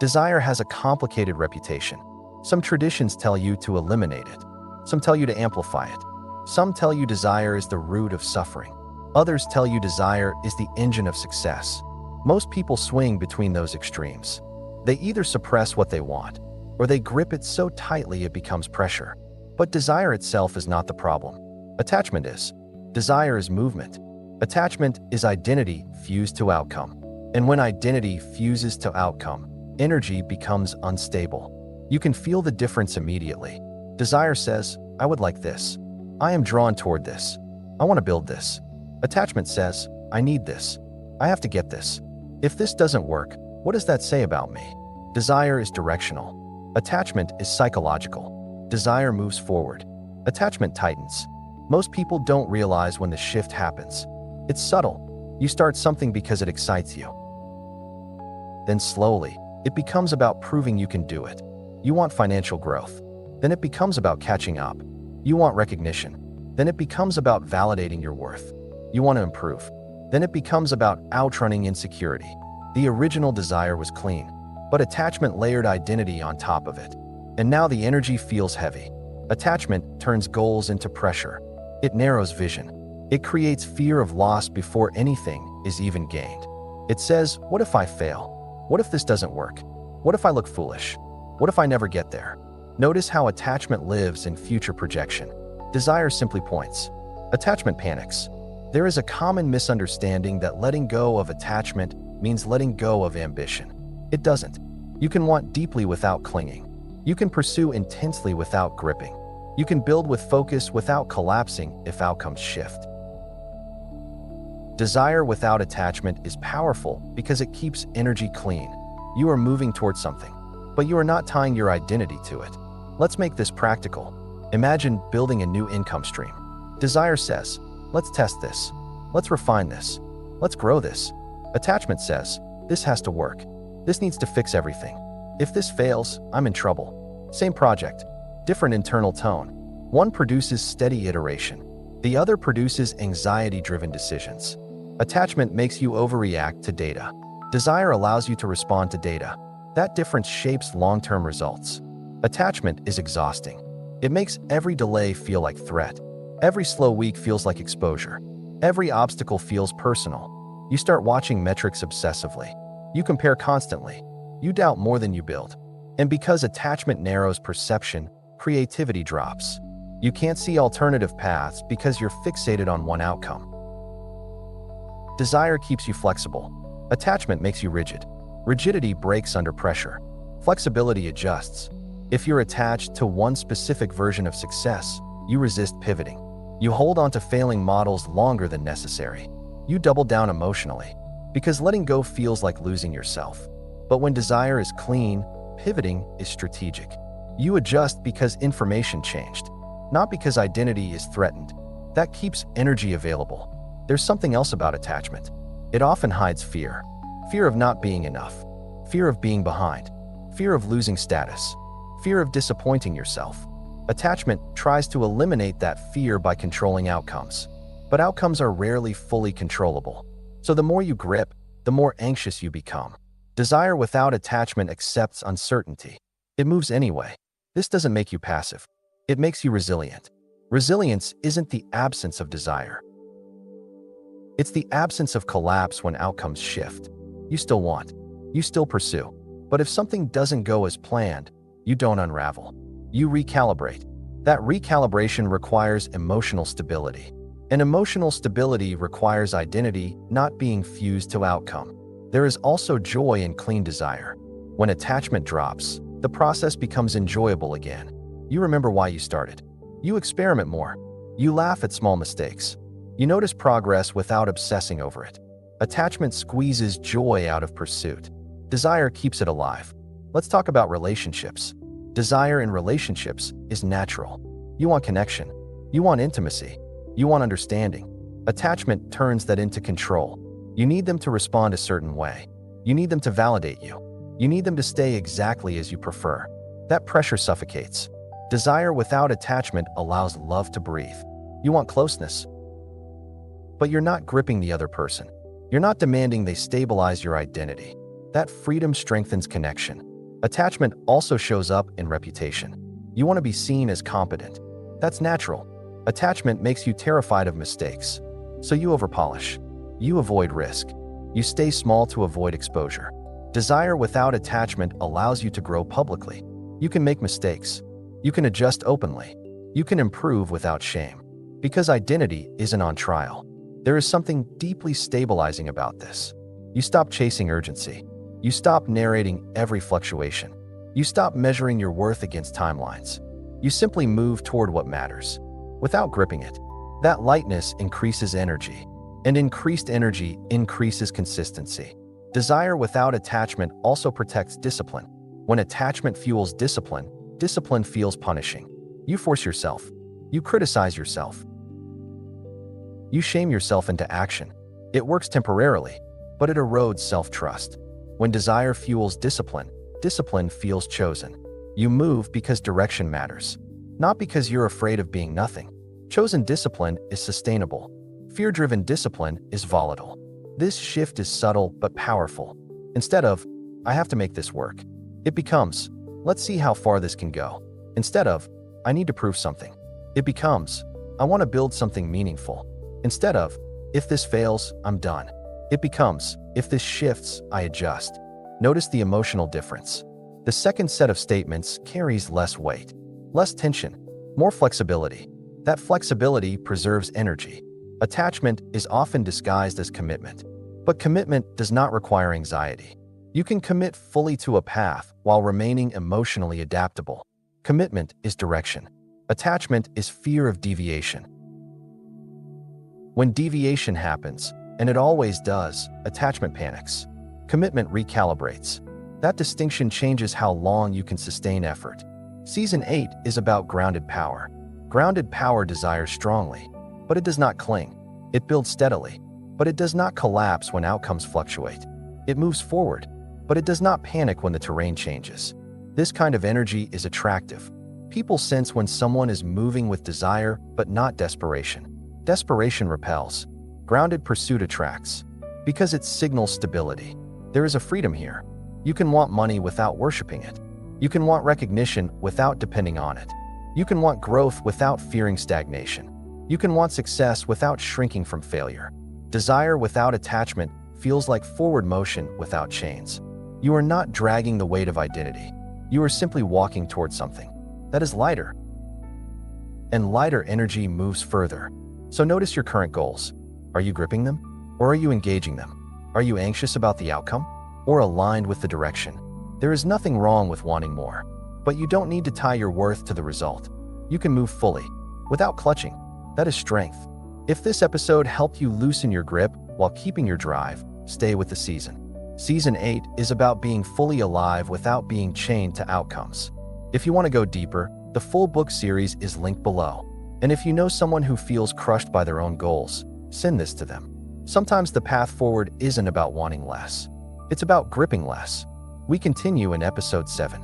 Desire has a complicated reputation. Some traditions tell you to eliminate it. Some tell you to amplify it. Some tell you desire is the root of suffering. Others tell you desire is the engine of success. Most people swing between those extremes. They either suppress what they want, or they grip it so tightly it becomes pressure. But desire itself is not the problem. Attachment is. Desire is movement. Attachment is identity fused to outcome. And when identity fuses to outcome, energy becomes unstable. You can feel the difference immediately. Desire says, I would like this. I am drawn toward this. I want to build this. Attachment says, I need this. I have to get this. If this doesn't work, what does that say about me? Desire is directional. Attachment is psychological. Desire moves forward. Attachment tightens. Most people don't realize when the shift happens. It's subtle. You start something because it excites you. Then slowly, it becomes about proving you can do it. You want financial growth. Then it becomes about catching up. You want recognition. Then it becomes about validating your worth. You want to improve. Then it becomes about outrunning insecurity. The original desire was clean, but attachment layered identity on top of it. And now the energy feels heavy. Attachment turns goals into pressure. It narrows vision. It creates fear of loss before anything is even gained. It says, what if I fail? What if this doesn't work? What if I look foolish? What if I never get there? Notice how attachment lives in future projection. Desire simply points. Attachment panics. There is a common misunderstanding that letting go of attachment means letting go of ambition. It doesn't. You can want deeply without clinging. You can pursue intensely without gripping. You can build with focus without collapsing if outcomes shift. Desire without attachment is powerful because it keeps energy clean. You are moving towards something, but you are not tying your identity to it. Let's make this practical. Imagine building a new income stream. Desire says, let's test this. Let's refine this. Let's grow this. Attachment says, this has to work. This needs to fix everything. If this fails, I'm in trouble. Same project, different internal tone. One produces steady iteration. The other produces anxiety-driven decisions. Attachment makes you overreact to data. Desire allows you to respond to data. That difference shapes long-term results. Attachment is exhausting. It makes every delay feel like threat. Every slow week feels like exposure. Every obstacle feels personal. You start watching metrics obsessively. You compare constantly. You doubt more than you build. And because attachment narrows perception, creativity drops. You can't see alternative paths because you're fixated on one outcome. Desire keeps you flexible. Attachment makes you rigid. Rigidity breaks under pressure. Flexibility adjusts. If you're attached to one specific version of success, you resist pivoting. You hold on to failing models longer than necessary. You double down emotionally, because letting go feels like losing yourself. But when desire is clean, pivoting is strategic. You adjust because information changed, not because identity is threatened. That keeps energy available. There's something else about attachment. It often hides fear. Fear of not being enough. Fear of being behind. Fear of losing status. Fear of disappointing yourself. Attachment tries to eliminate that fear by controlling outcomes. But outcomes are rarely fully controllable. So the more you grip, the more anxious you become. Desire without attachment accepts uncertainty. It moves anyway. This doesn't make you passive. It makes you resilient. Resilience isn't the absence of desire. It's the absence of collapse when outcomes shift. You still want. You still pursue. But if something doesn't go as planned, you don't unravel. You recalibrate. That recalibration requires emotional stability. And emotional stability requires identity not being fused to outcome. There is also joy in clean desire. When attachment drops, the process becomes enjoyable again. You remember why you started. You experiment more. You laugh at small mistakes. You notice progress without obsessing over it. Attachment squeezes joy out of pursuit. Desire keeps it alive. Let's talk about relationships. Desire in relationships is natural. You want connection. You want intimacy. You want understanding. Attachment turns that into control. You need them to respond a certain way. You need them to validate you. You need them to stay exactly as you prefer. That pressure suffocates. Desire without attachment allows love to breathe. You want closeness. But you're not gripping the other person. You're not demanding they stabilize your identity. That freedom strengthens connection. Attachment also shows up in reputation. You want to be seen as competent. That's natural. Attachment makes you terrified of mistakes. So you overpolish. You avoid risk. You stay small to avoid exposure. Desire without attachment allows you to grow publicly. You can make mistakes. You can adjust openly. You can improve without shame. Because identity isn't on trial. There is something deeply stabilizing about this. You stop chasing urgency. You stop narrating every fluctuation. You stop measuring your worth against timelines. You simply move toward what matters, without gripping it. That lightness increases energy, and increased energy increases consistency. Desire without attachment also protects discipline. When attachment fuels discipline, discipline feels punishing. You force yourself. You criticize yourself. You shame yourself into action. It works temporarily, but it erodes self-trust. When desire fuels discipline, discipline feels chosen. You move because direction matters, not because you're afraid of being nothing. Chosen discipline is sustainable. Fear-driven discipline is volatile. This shift is subtle but powerful. Instead of, I have to make this work, it becomes, let's see how far this can go. Instead of, I need to prove something, it becomes, I want to build something meaningful. Instead of, if this fails, I'm done, it becomes, if this shifts, I adjust. Notice the emotional difference. The second set of statements carries less weight, less tension, more flexibility. That flexibility preserves energy. Attachment is often disguised as commitment, but commitment does not require anxiety. You can commit fully to a path while remaining emotionally adaptable. Commitment is direction. Attachment is fear of deviation. When deviation happens, and it always does, attachment panics. Commitment recalibrates. That distinction changes how long you can sustain effort. Season 8 is about grounded power. Grounded power desires strongly, but it does not cling. It builds steadily, but it does not collapse when outcomes fluctuate. It moves forward, but it does not panic when the terrain changes. This kind of energy is attractive. People sense when someone is moving with desire, but not desperation. Desperation repels. Grounded pursuit attracts. Because it signals stability. There is a freedom here. You can want money without worshiping it. You can want recognition without depending on it. You can want growth without fearing stagnation. You can want success without shrinking from failure. Desire without attachment feels like forward motion without chains. You are not dragging the weight of identity. You are simply walking towards something that is lighter. And lighter energy moves further. So notice your current goals. Are you gripping them? Or are you engaging them? Are you anxious about the outcome? Or aligned with the direction? There is nothing wrong with wanting more, but you don't need to tie your worth to the result. You can move fully, without clutching. That is strength. If this episode helped you loosen your grip while keeping your drive, stay with the season. Season 8 is about being fully alive without being chained to outcomes. If you want to go deeper, the full book series is linked below. And if you know someone who feels crushed by their own goals, send this to them. Sometimes the path forward isn't about wanting less. It's about gripping less. We continue in episode 7.